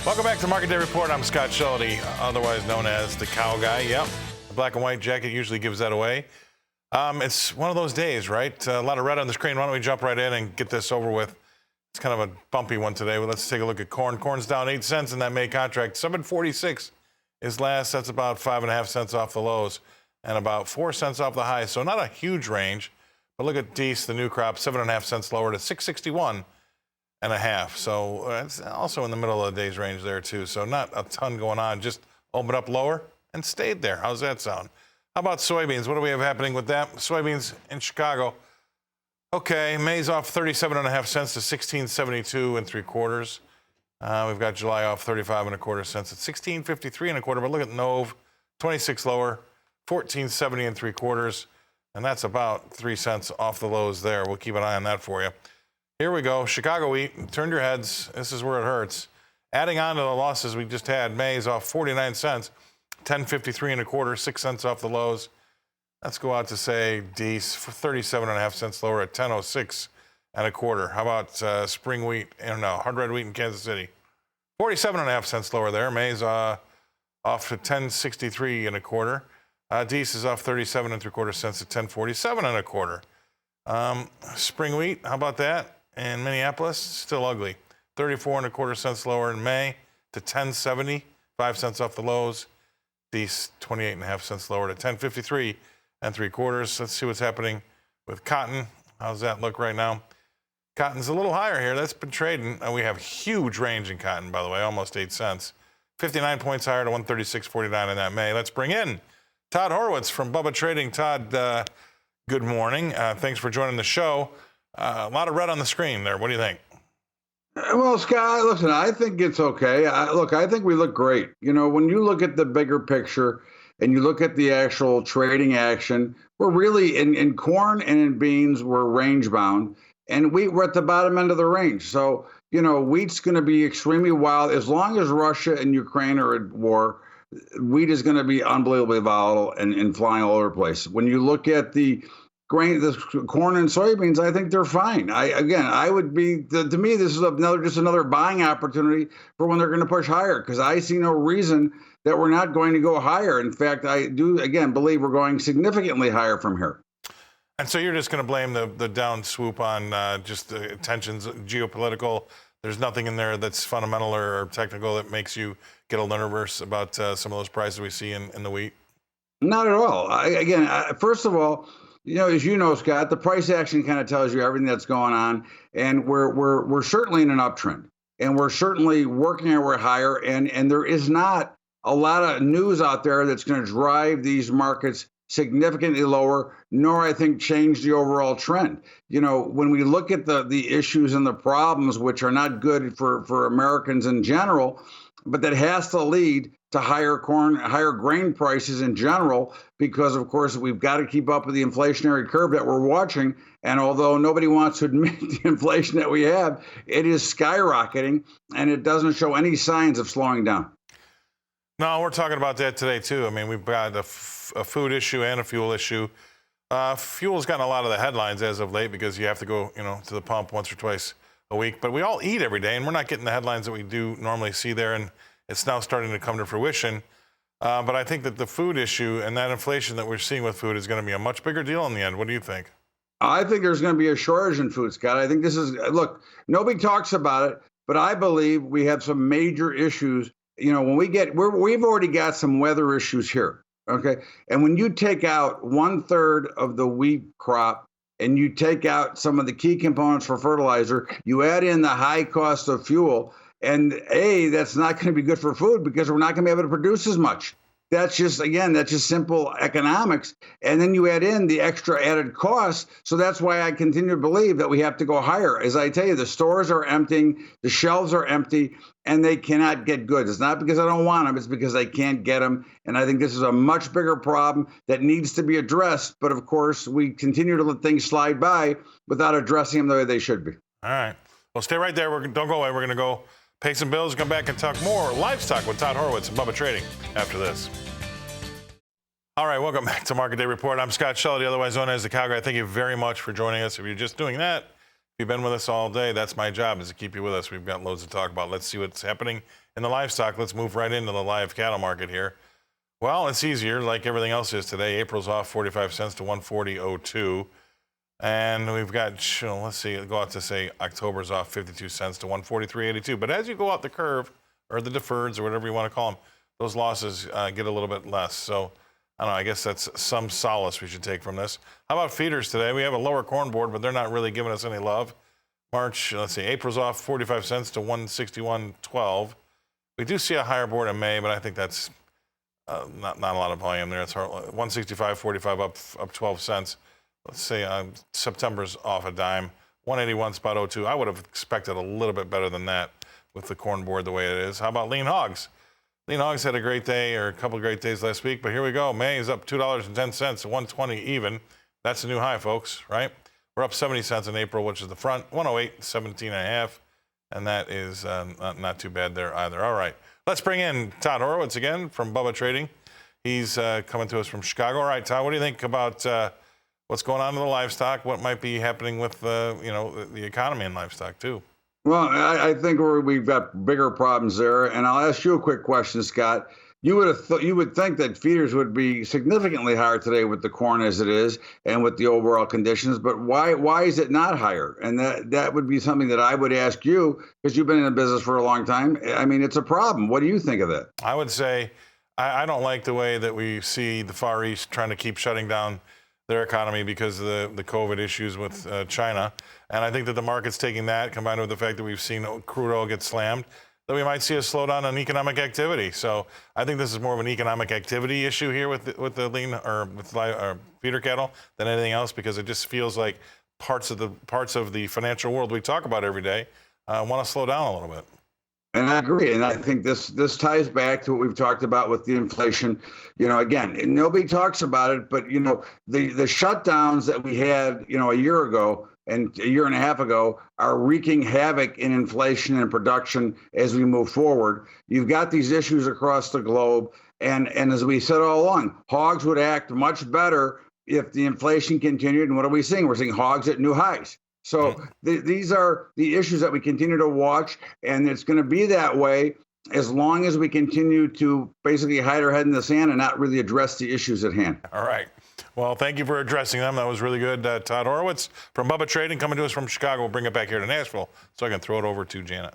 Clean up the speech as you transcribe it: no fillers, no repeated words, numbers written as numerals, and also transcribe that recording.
Welcome back to Market Day Report. I'm Scott Schulte, otherwise known as the Cow Guy. Yep, the black and white jacket usually gives that away. It's one of those days, right? A lot of red on the screen. Why don't we jump right in and get this over with? It's kind of a bumpy one today. Well, let's take a look at corn. Corn's down 8 cents in that May contract. 7.46 is last. That's about 5.5 cents off the lows and about 4 cents off the highs. So not a huge range. But look at Dees, the new crop, 7.5 cents lower to 6.61 and a half. So it's also in the middle of the day's range there too. So not a ton going on. Just opened up lower and stayed there. How's that sound? How about soybeans? What do we have happening with that? Soybeans in Chicago. Okay, May's off 37.5 cents to 16.72 3/4. We've got July off 35.25 cents at 16.53 1/4. But look at Nove, 26 lower, 14.70 3/4. And that's about 3 cents off the lows there. We'll keep an eye on that for you. Here we go. Chicago wheat. Turn your heads. This is where it hurts. Adding on to the losses we just had, May's off 49 cents, 10.53 1/4, 6 cents off the lows. Let's go out to say Dees, 37.5 cents lower at 10.06 1/4. How about spring wheat? Hard red wheat in Kansas City, 47.5 cents lower there. May's off to 10.63 1/4. Dees is off 37 3/4 cents at 10.47 1/4. Spring wheat, how about that? In Minneapolis, still ugly. 34 1/4 cents lower in May to 10.70, 5 cents off the lows. Dees, 28.5 cents lower to 10.53 3/4. Let's see what's happening with cotton. How's that look right now? Cotton's a little higher here. That's been trading. We have huge range in cotton, by the way, almost 8 cents. 59 points higher to 136.49 in that May. Let's bring in Todd Horwitz from Bubba Trading. Todd, good morning. Thanks for joining the show. A lot of red on the screen there. What do you think? Well, Scott, listen, I think it's okay. I think we look great. You know, when you look at the bigger picture and you look at the actual trading action, we're really in corn and in beans, we're range bound, and we're at the bottom end of the range. So, you know, wheat's going to be extremely wild. As long as Russia and Ukraine are at war, wheat is going to be unbelievably volatile and flying all over the place. When you look at the grain, the corn and soybeans, I think they're fine. I would be, to me, this is just another buying opportunity for when they're going to push higher, because I see no reason that we're not going to go higher. In fact, I do, again, believe we're going significantly higher from here. And so you're just going to blame the down swoop on just the tensions, geopolitical. There's nothing in there that's fundamental or technical that makes you get a little nervous about some of those prices we see in the wheat? Not at all. First of all, you know, as you know, Scott, the price action kind of tells you everything that's going on, and we're certainly in an uptrend, and we're certainly working our way higher, and there is not a lot of news out there that's going to drive these markets significantly lower, nor I think change the overall trend. You know, when we look at the issues and the problems, which are not good for Americans in general, but that has to lead to higher grain prices in general, because of course we've got to keep up with the inflationary curve that we're watching. And although nobody wants to admit the inflation that we have, it is skyrocketing, and it doesn't show any signs of slowing down. No, we're talking about that today too. I mean, we've got a food issue and a fuel issue. Fuel's gotten a lot of the headlines as of late because you have to go, to the pump once or twice a week. But we all eat every day, and we're not getting the headlines that we do normally see there. And it's now starting to come to fruition. But I think that the food issue and that inflation that we're seeing with food is going to be a much bigger deal in the end. What do you think? I think there's going to be a shortage in food, Scott. I think look, nobody talks about it, but I believe we have some major issues. You know, when we've already got some weather issues here. Okay. And when you take out 1/3 of the wheat crop and you take out some of the key components for fertilizer, you add in the high cost of fuel, and that's not going to be good for food because we're not going to be able to produce as much. That's just simple economics. And then you add in the extra added costs. So that's why I continue to believe that we have to go higher. As I tell you, the stores are emptying, the shelves are empty, and they cannot get goods. It's not because I don't want them, it's because they can't get them. And I think this is a much bigger problem that needs to be addressed. But of course, we continue to let things slide by without addressing them the way they should be. All right. Well, stay right there. Don't go away. We're going to go pay some bills, come back and talk more livestock with Todd Horwitz and Bubba Trading after this. All right, welcome back to Market Day Report. I'm Scott Schulte, otherwise known as the Cow Guy. Thank you very much for joining us. If you're just doing that, you've been with us all day, that's my job, is to keep you with us. We've got loads to talk about. Let's see what's happening in the livestock. Let's move right into the live cattle market here. Well, it's easier, like everything else is today. April's off 45 cents to 140.02. And we've got, let's see, go out to say October's off 52 cents to 143.82. But as you go out the curve, or the deferreds, or whatever you want to call them, those losses get a little bit less. So, I don't know, I guess that's some solace we should take from this. How about feeders today? We have a lower corn board, but they're not really giving us any love. March, let's see, April's off 45 cents to 161.12. We do see a higher board in May, but I think that's not a lot of volume there. It's 165.45 up 12 cents. Let's say September's off a dime, 181.02. I would have expected a little bit better than that with the corn board the way it is. How about lean hogs? Lean hogs had a great day, or a couple of great days last week, but here we go. May is up $2.10 to 120 even. That's a new high, folks, right? We're up 70 cents in April, which is the front, 108.17.5, and that is not too bad there either. All right, let's bring in Todd Horowitz again from Bubba Trading. He's coming to us from Chicago. All right, Todd, what do you think about what's going on in the livestock? What might be happening with the economy in livestock too? Well, I think we've got bigger problems there, and I'll ask you a quick question, Scott. You would think that feeders would be significantly higher today with the corn as it is, and with the overall conditions. But why is it not higher? And that would be something that I would ask you, because you've been in the business for a long time. I mean, it's a problem. What do you think of that? I would say I don't like the way that we see the Far East trying to keep shutting down their economy because of the COVID issues with China. And I think that the market's taking that, combined with the fact that we've seen crude oil get slammed, that we might see a slowdown in economic activity. So I think this is more of an economic activity issue here with the lean or with feeder cattle than anything else, because it just feels like parts of the financial world we talk about every day want to slow down a little bit. And I agree. And I think this ties back to what we've talked about with the inflation. Again, nobody talks about it, but, the shutdowns that we had, a year ago and a year and a half ago are wreaking havoc in inflation and production as we move forward. You've got these issues across the globe. And as we said all along, hogs would act much better if the inflation continued. And what are we seeing? We're seeing hogs at new highs. So these are the issues that we continue to watch, and it's going to be that way as long as we continue to basically hide our head in the sand and not really address the issues at hand. All right. Well, thank you for addressing them. That was really good. Todd Horowitz from Bubba Trading, coming to us from Chicago. We'll bring it back here to Nashville so I can throw it over to Janet.